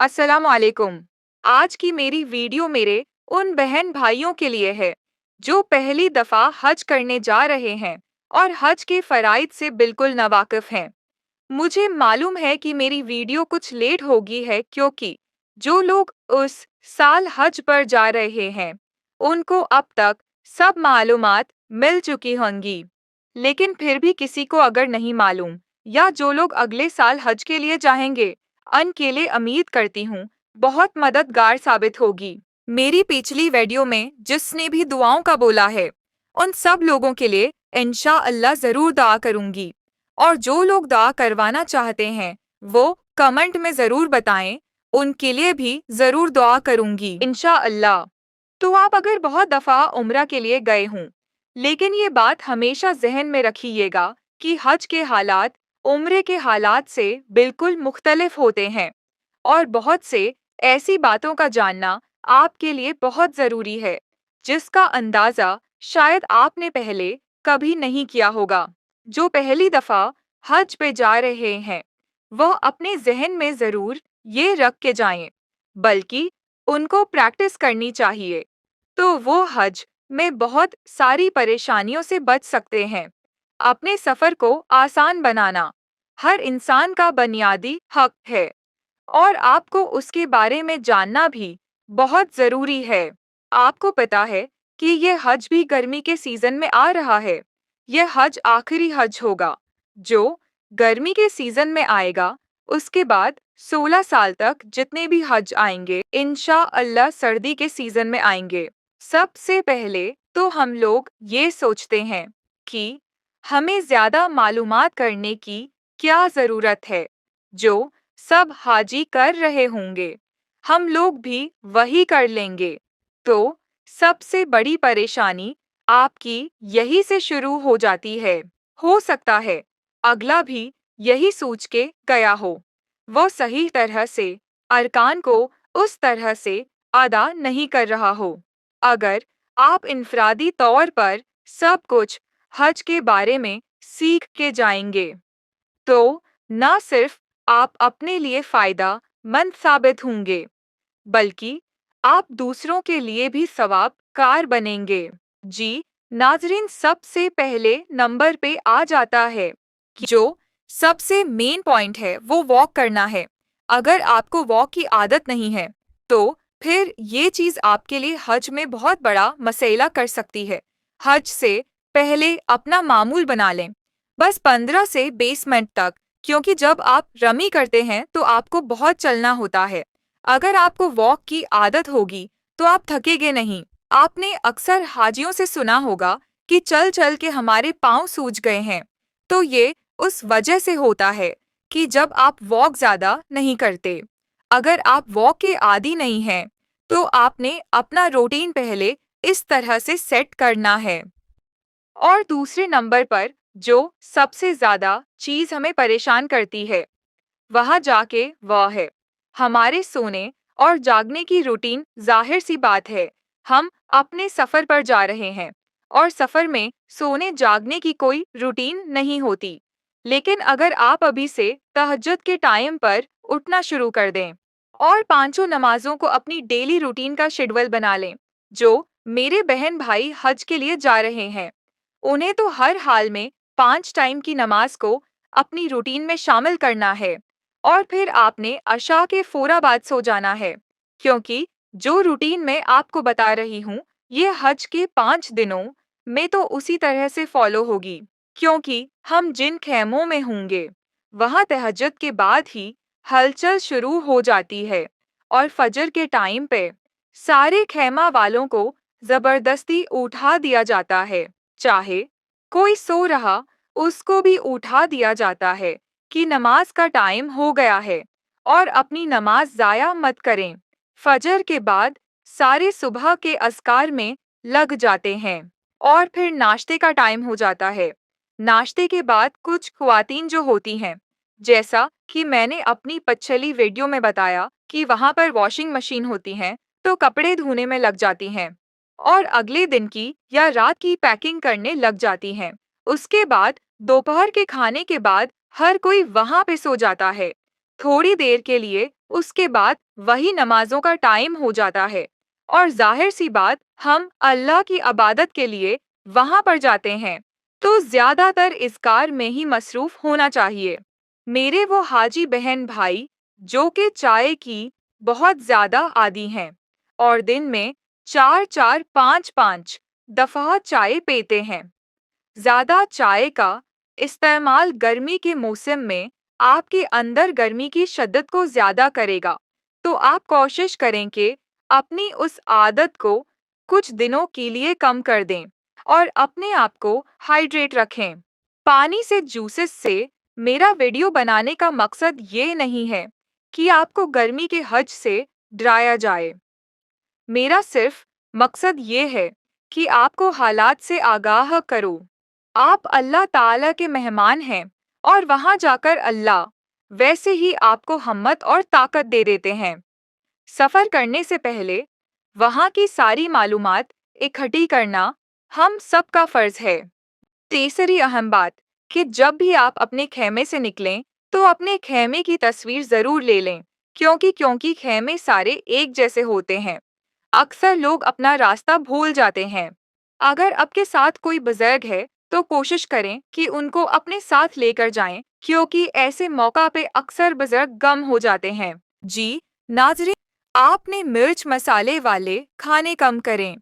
अस्सलाम वालेकुम। आज की मेरी वीडियो मेरे उन बहन भाइयों के लिए है जो पहली दफ़ा हज करने जा रहे हैं और हज के फ़राइज़ से बिल्कुल नावाकिफ़ हैं। मुझे मालूम है कि मेरी वीडियो कुछ लेट होगी है क्योंकि जो लोग उस साल हज पर जा रहे हैं उनको अब तक सब मालूमात मिल चुकी होंगी। लेकिन फिर भी किसी को अगर नहीं मालूम या जो लोग अगले साल हज के लिए जाएंगे के लिए उम्मीद करती हूँ बहुत मददगार साबित होगी। मेरी पिछली वीडियो में जिसने भी दुआओं का बोला है उन सब लोगों के लिए इंशा अल्लाह ज़रूर दुआ करूँगी। और जो लोग दुआ करवाना चाहते हैं वो कमेंट में ज़रूर बताएं, उनके लिए भी ज़रूर दुआ करूँगी इंशा अल्लाह। तो आप अगर बहुत दफ़ा उम्रा के लिए गए हों, लेकिन ये बात हमेशा जहन में रखिएगा कि हज के हालात उम्रे के हालात से बिल्कुल मुख्तलिफ होते हैं और बहुत से ऐसी बातों का जानना आपके लिए बहुत ज़रूरी है जिसका अंदाज़ा शायद आपने पहले कभी नहीं किया होगा। जो पहली दफ़ा हज पे जा रहे हैं वह अपने जहन में ज़रूर ये रख के जाएं, बल्कि उनको प्रैक्टिस करनी चाहिए तो वो हज में बहुत सारी परेशानियों से बच सकते हैं। अपने सफ़र को आसान बनाना हर इंसान का बुनियादी हक है और आपको उसके बारे में जानना भी बहुत ज़रूरी है। आपको पता है कि ये हज भी गर्मी के सीज़न में आ रहा है। यह हज आखिरी हज होगा जो गर्मी के सीज़न में आएगा। उसके बाद 16 साल तक जितने भी हज आएंगे इंशा अल्लाह सर्दी के सीज़न में आएंगे। सबसे पहले तो हम लोग ये सोचते हैं कि हमें ज़्यादा मालूमात करने की क्या ज़रूरत है जो सब हाजी कर रहे होंगे, हम लोग भी वही कर लेंगे। तो सबसे बड़ी परेशानी आपकी यही से शुरू हो जाती है। हो सकता है अगला भी यही सोच के गया हो, वो सही तरह से अरकान को उस तरह से अदा नहीं कर रहा हो। अगर आप इनफरादी तौर पर सब कुछ हज के बारे में सीख के जाएंगे तो न सिर्फ आप अपने लिए फ़ायदा मंद साबित होंगे, बल्कि आप दूसरों के लिए भी सवाब कार बनेंगे। जी नाजरीन, सबसे पहले नंबर पे आ जाता है कि जो सबसे मेन पॉइंट है वो वॉक करना है। अगर आपको वॉक की आदत नहीं है तो फिर ये चीज़ आपके लिए हज में बहुत बड़ा मसला कर सकती है। हज से पहले अपना मामूल बना लें, बस 15 से 20 मिनट तक, क्योंकि जब आप रमी करते हैं तो आपको बहुत चलना होता है। अगर आपको वॉक की आदत होगी तो आप थकेंगे नहीं। आपने अक्सर हाजियों से सुना होगा कि चल चल के हमारे पाँव सूज गए हैं, तो ये उस वजह से होता है कि जब आप वॉक ज़्यादा नहीं करते। अगर आप वॉक के आदी नहीं हैं तो आपने अपना रूटीन पहले इस तरह से सेट करना है। और दूसरे नंबर पर जो सबसे ज़्यादा चीज़ हमें परेशान करती है वहाँ जाके वह है हमारे सोने और जागने की रूटीन। जाहिर सी बात है हम अपने सफ़र पर जा रहे हैं और सफ़र में सोने जागने की कोई रूटीन नहीं होती। लेकिन अगर आप अभी से तहज्जुद के टाइम पर उठना शुरू कर दें और पांचों नमाजों को अपनी डेली रूटीन का शेड्यूल बना लें, जो मेरे बहन भाई हज के लिए जा रहे हैं उन्हें तो हर हाल में 5 टाइम की नमाज को अपनी रूटीन में शामिल करना है और फिर आपने अशा के फ़ौरा बाद सो जाना है, क्योंकि जो रूटीन मैं आपको बता रही हूँ ये हज के 5 दिनों में तो उसी तरह से फॉलो होगी। क्योंकि हम जिन खेमों में होंगे वहाँ तहज्जुद के बाद ही हलचल शुरू हो जाती है और फजर के टाइम पे सारे खेमा वालों को ज़बरदस्ती उठा दिया जाता है। चाहे कोई सो रहा उसको भी उठा दिया जाता है कि नमाज का टाइम हो गया है और अपनी नमाज ज़ाया मत करें। फजर के बाद सारे सुबह के अज़कार में लग जाते हैं और फिर नाश्ते का टाइम हो जाता है। नाश्ते के बाद कुछ ख्वातीन जो होती हैं, जैसा कि मैंने अपनी पिछली वीडियो में बताया कि वहाँ पर वॉशिंग मशीन होती हैं, तो कपड़े धोने में लग जाती हैं और अगले दिन की या रात की पैकिंग करने लग जाती हैं। उसके बाद दोपहर के खाने के बाद हर कोई वहाँ पे सो जाता है। थोड़ी देर के लिए, उसके बाद वही नमाजों का टाइम हो जाता है। और जाहिर सी बात, हम अल्लाह की इबादत के लिए वहां पर जाते हैं, तो ज्यादातर इस कार में ही मसरूफ होना चाहिए। मेरे वो हाजी बहन भाई जो कि चाय की बहुत ज्यादा आदी हैं और दिन में 4-4, 5-5 दफा चाय पीते हैं। ज्यादा चाय का इस्तेमाल गर्मी के मौसम में आपके अंदर गर्मी की शिद्दत को ज्यादा करेगा, तो आप कोशिश करें कि अपनी उस आदत को कुछ दिनों के लिए कम कर दें और अपने आप को हाइड्रेट रखें। पानी से जूसेस से मेरा वीडियो बनाने का मकसद ये नहीं है कि आपको गर्मी के हज से डराया जाए। मेरा सिर्फ मकसद ये है कि आपको हालात से आगाह करो। आप अल्लाह ताला के मेहमान हैं और वहां जाकर अल्लाह वैसे ही आपको हिम्मत और ताकत दे देते हैं। सफ़र करने से पहले वहां की सारी मालूमात इकट्ठी करना हम सबका फ़र्ज है। तीसरी अहम बात कि जब भी आप अपने खेमे से निकलें, तो अपने खेमे की तस्वीर ज़रूर ले लें, क्योंकि खेमे सारे एक जैसे होते हैं। अक्सर लोग अपना रास्ता भूल जाते हैं। अगर आपके साथ कोई बुजुर्ग है, तो कोशिश करें कि उनको अपने साथ लेकर जाएं, क्योंकि ऐसे मौका पे अक्सर बुजुर्ग गम हो जाते हैं। जी नाज़रीन, आपने मिर्च मसाले वाले खाने कम करें।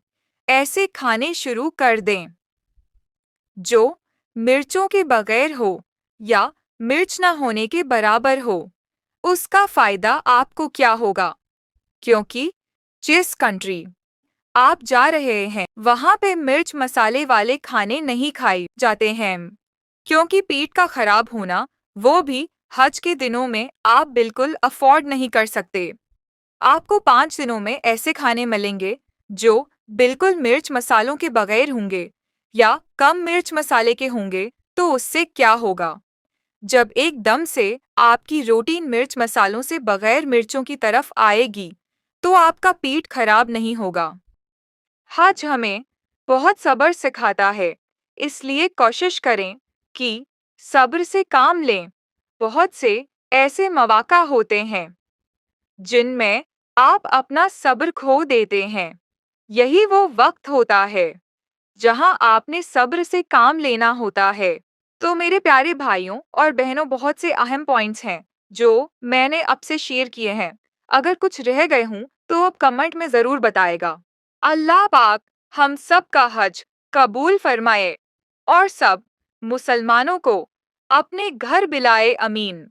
ऐसे खाने शुरू कर दें जो मिर्चों के बगैर हो या मिर्च न होने के बराबर हो। उसका फायदा आपको क्या होगा? क्योंकि जिस कंट्री आप जा रहे हैं, वहाँ पे मिर्च मसाले वाले खाने नहीं खाए जाते हैं, क्योंकि पेट का खराब होना, वो भी हज के दिनों में आप बिल्कुल अफोर्ड नहीं कर सकते। आपको 5 दिनों में ऐसे खाने मिलेंगे जो बिल्कुल मिर्च मसालों के बगैर होंगे या कम मिर्च मसाले के होंगे, तो उससे क्या होगा? जब एकदम से आपकी रूटीन मिर्च मसालों से बगैर मिर्चों की तरफ आएगी, तो आपका पेट खराब नहीं होगा। हज हमें बहुत सब्र सिखाता है, इसलिए कोशिश करें कि सब्र से काम लें। बहुत से ऐसे मौका होते हैं जिनमें आप अपना सब्र खो देते हैं। यही वो वक्त होता है जहां आपने सब्र से काम लेना होता है। तो मेरे प्यारे भाइयों और बहनों, बहुत से अहम पॉइंट्स हैं जो मैंने आपसे शेयर किए हैं। अगर कुछ रह गए हों तो आप कमेंट में ज़रूर बताएगा। अल्लाह पाक हम सब का हज कबूल फरमाए और सब मुसलमानों को अपने घर बुलाए। अमीन।